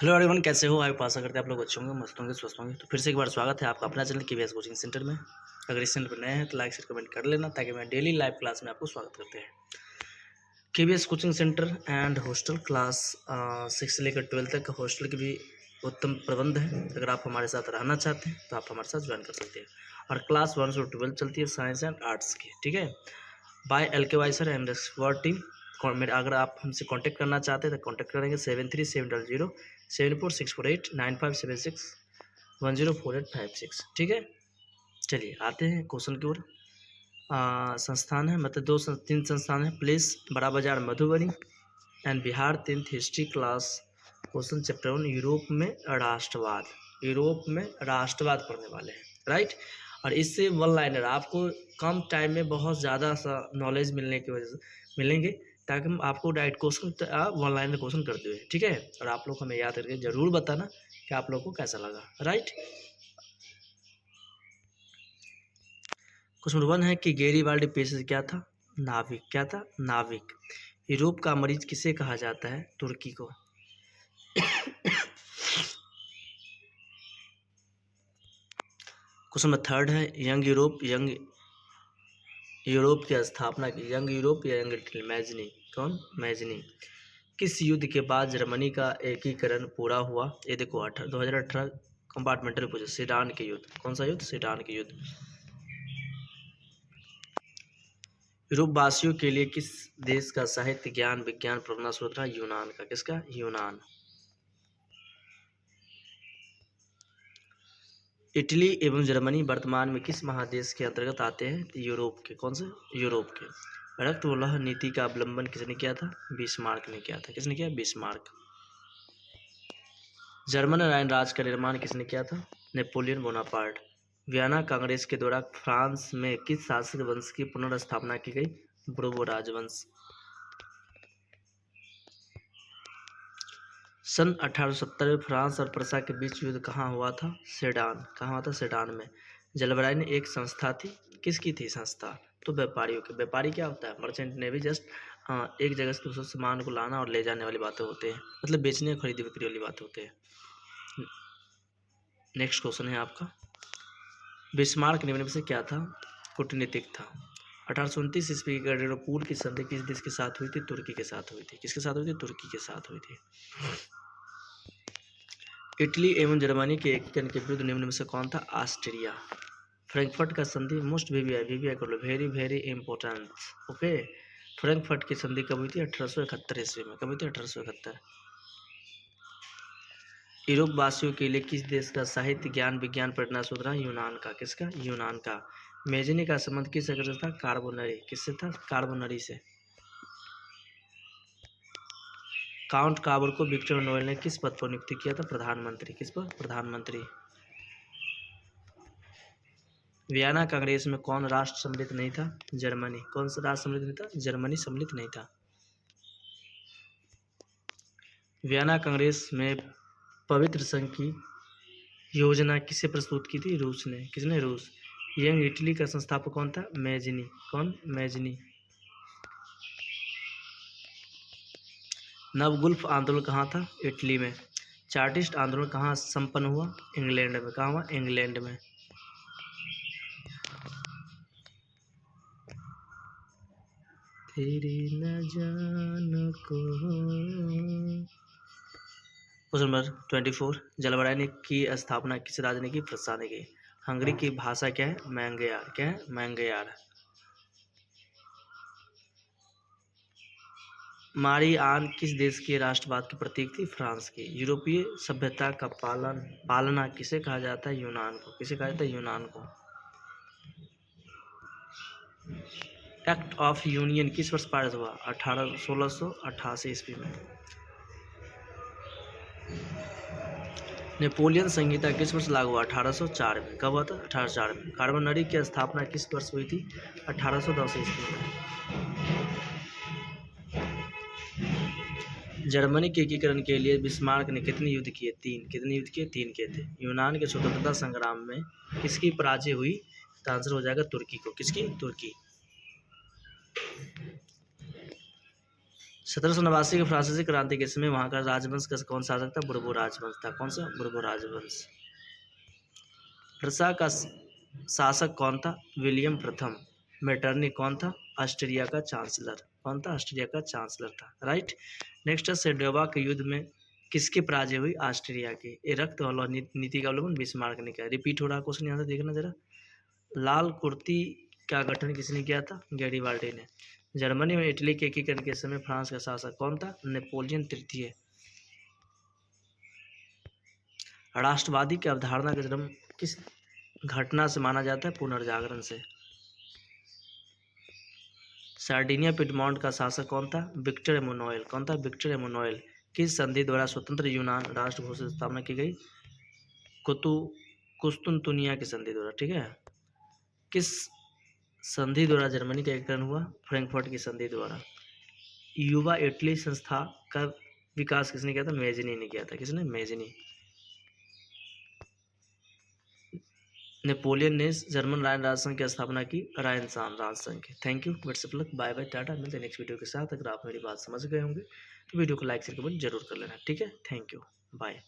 Hello everyone, कैसे हो? आप आशा करते हैं आप लोग अच्छे होंगे, मस्त होंगे, स्वस्थ होंगे। तो फिर से एक बार स्वागत है आपका अपना चैनल केवीएस कोचिंग सेंटर में। अगर इस चैनल पर नए हैं तो लाइक शेयर कमेंट कर लेना, ताकि मैं डेली लाइव क्लास में आपको स्वागत करते हैं। KVS coaching centre and hostel class 6 से लेकर 12 तक हॉस्टल के भी उत्तम प्रबंध है। अगर आप हमारे साथ रहना चाहते हैं तो आप हमारे साथ ज्वाइन कर सकते हैं। और क्लास 1 से 12 चलती है साइंस एंड आर्ट्स की, ठीक है, by LKY sir and expert team. मेरे अगर आप हमसे कांटेक्ट करना चाहते हैं तो कांटेक्ट करेंगे 737007489576104856। ठीक है, चलिए आते हैं क्वेश्चन की ओर। संस्थान है, मतलब 3 संस्थान है। प्लेस बड़ा बाजार Madhubani and Bihar. 10th history class. Question chapter 1, Europe में राष्ट्रवाद। यूरोप में राष्ट्रवाद पढ़ने वाले हैं, राइट। और इससे वन लाइनर आपको कम टाइम में बहुत ज़्यादा सा नॉलेज मिलने की वजह से मिलेंगे, ताकि हम आपको direct question one liner question करते हुए, ठीक है। और आप लोग हमें याद करके ज़रूर बताना कि आप लोग को कैसा लगा, राइट। क्वेश्चन नंबर 1 है कि गैरीबाल्डी पेशे क्या था? नाविक। क्या था? नाविक। यूरोप का मरीज किसे कहा जाता है? तुर्की को। क्वेश्चन नंबर 3 है यंग यूरोप की स्थापना की। यंग यूरोप या यंग इटली? मैजनी। कौन? मैजनी। किस युद्ध के बाद जर्मनी का एकीकरण पूरा हुआ? ये देखो 2018 कंपार्टमेंटल पूछे। सेडान के युद्ध। कौन सा युद्ध? सेडान के युद्ध। यूरोप वासियों के लिए किस देश का साहित्य ज्ञान विज्ञान प्रबंधन स्रोत रहा? यूनान का। किसका? यूनान। इटली एवं जर्मनी वर्तमान में किस महादेश के अंतर्गत आते हैं? यूरोप के। कौन से? यूरोप के। रक्त वलह नीति का अवलंबन किसने किया था? बिस्मार्क ने किया था। किसने किया? बिस्मार्क। जर्मन राइन राज का निर्माण किसने किया था? Napoleon Bonaparte. वियना कांग्रेस के दौरान फ्रांस में किस शासक वंश की पुनर्स्थापना की गई? ब्रूबो राजवंश। सन 1870 में फ्रांस और प्रसा के बीच युद्ध कहाँ हुआ था? सेडान। कहाँ हुआ था? सेडान में। जलबराई ने एक संस्था थी, किसकी थी संस्था? तो व्यापारियों की। व्यापारी क्या होता है? Merchant navy. जस्ट एक जगह से दूसरे सामान को लाना और ले जाने वाली बातें होते हैं, मतलब बेचने खरीदी बिक्री वाली बातें होते हैं। नेक्स्ट क्वेश्चन है आपका, बिस्मार्क निम्न में से क्या था? कूटनीतिक था। 1829 ईस्वी की गैडरोपोल की संधि किस देश के साथ हुई थी? तुर्की के साथ हुई थी। किसके साथ हुई थी? तुर्की के साथ हुई थी। इटली एवं जर्मनी के एकीकरण के विरुद्ध निम्न में से कौन था? ऑस्ट्रिया। फ्रैंकफर्ट का संधि मोस्ट वीवीआई कर लो, very very important, okay. Frankfurt की संधि कब हुई थी? 1871 ईस्वी में। कब हुई थी? 1871। यूरोप वासियों के लिए किस देश का साहित्य ज्ञान विज्ञान प्रेरणा स्रोत रहा? यूनान का। किसका? यूनान का। मेजनी का संबंध किस अग्रज था? कार्बोनरी। किससे था? कार्बोनरी से। काउंट काबर को विक्टर नोएल ने किस पद पर नियुक्त किया था? प्रधानमंत्री। किस पर? प्रधानमंत्री। वियना कांग्रेस में कौन राष्ट्र सम्मिलित नहीं था? जर्मनी। कौन सा राष्ट्र सम्मिलित नहीं था? जर्मनी सम्मिलित नहीं था। वियना कांग्रेस में पवित्र संघ की योजना किसे प्रस्तुत की थी? रूस ने। किसने? रूस। यंग इटली का संस्थापक कौन था? मैजनी। कौन? मैजनी। नवगुल्फ आंदोलन कहाँ था? इटली में। चार्टिस्ट आंदोलन कहाँ संपन्न हुआ? इंग्लैंड में। कहाँ हुआ? इंग्लैंड में। तेरी न जान को। क्वेश्चन नंबर 24, जलबराई ने की स्थापना किस राज्य ने की? प्रसा ने की। हंगरी की भाषा क्या है? मैंगयार। क्या है? मैंगयार। मारी आन किस देश के राष्ट्रवाद की प्रतीक थी? फ्रांस की। यूरोपीय सभ्यता का पालना किसे कहा जाता है? यूनान को। किसे कहा जाता है? यूनान को। एक्ट ऑफ यूनियन किस वर्ष पारित हुआ? 1688 ईस्वी में। नेपोलियन संहिता किस वर्ष लागू हुआ? 1804 में। कब हुआ था? 1804 में। कार्बोनरी की स्थापना किस वर्ष हुई थी? 1810 ईस्वी में। जर्मनी के एकीकरण के लिए बिस्मार्क ने कितने युद्ध किए? 3। कितने युद्ध किए? 3 किए थे। यूनान के स्वतंत्रता संग्राम में किसकी पराजय हुई? तो आंसर हो जाएगा तुर्की को। किसकी? तुर्की। 1789 के फ्रांसीसी क्रांति के समय वहाँ का राजवंश का कौन शासक था? बुर्बो राजवंश था। कौन सा? बुर्बो राजवंश। रसा का शासक कौन था? विलियम प्रथम। मेटरनी कौन था? ऑस्ट्रिया का चांसलर। कौन था? ऑस्ट्रिया का चांसलर था। राइट। नेक्स्ट है सेडोवा के युद्ध में किसकी पराजय हुई? ऑस्ट्रिया की। ये रक्त और नीति का अवलंबन बिस्मार्क ने किया। रिपीट हो रहा क्वेश्चन, यहाँ से देखना जरा। लाल कुर्ती का गठन किसने किया था? गैरीबाल्डी ने। जर्मनी में इटली के एकीकरण के समय फ्रांस का शासक कौन था? नेपोलियन तृतीय। राष्ट्रवादी की अवधारणा का जन्म किस घटना से माना जाता है? पुनर्जागरण से। सार्डिनिया पिडमॉन्ट का शासक कौन था? विक्टर एमुनोएल। कौन था? विक्टर एमुनोएल। किस संधि द्वारा स्वतंत्र यूनान राष्ट्र घोषित स्थापना की गई? कुस्तुनतुनिया की संधि द्वारा। ठीक है। किस संधि द्वारा जर्मनी का एकीकरण हुआ? फ्रैंकफर्ट की संधि द्वारा। युवा इटली संस्था का विकास किसने किया था? मेजिनी ने किया था। किसने? मेजिनी। नेपोलियन ने जर्मन राजसंघ की स्थापना की? रायनसान राजसंघ की। Thank you, best of luck, bye bye, tata. मिलते हैं नेक्स्ट वीडियो के साथ। अगर आप मेरी बात समझ गए होंगे तो वीडियो को लाइक शेयर कमेंट जरूर कर लेना। ठीक है, थैंक यू, बाय।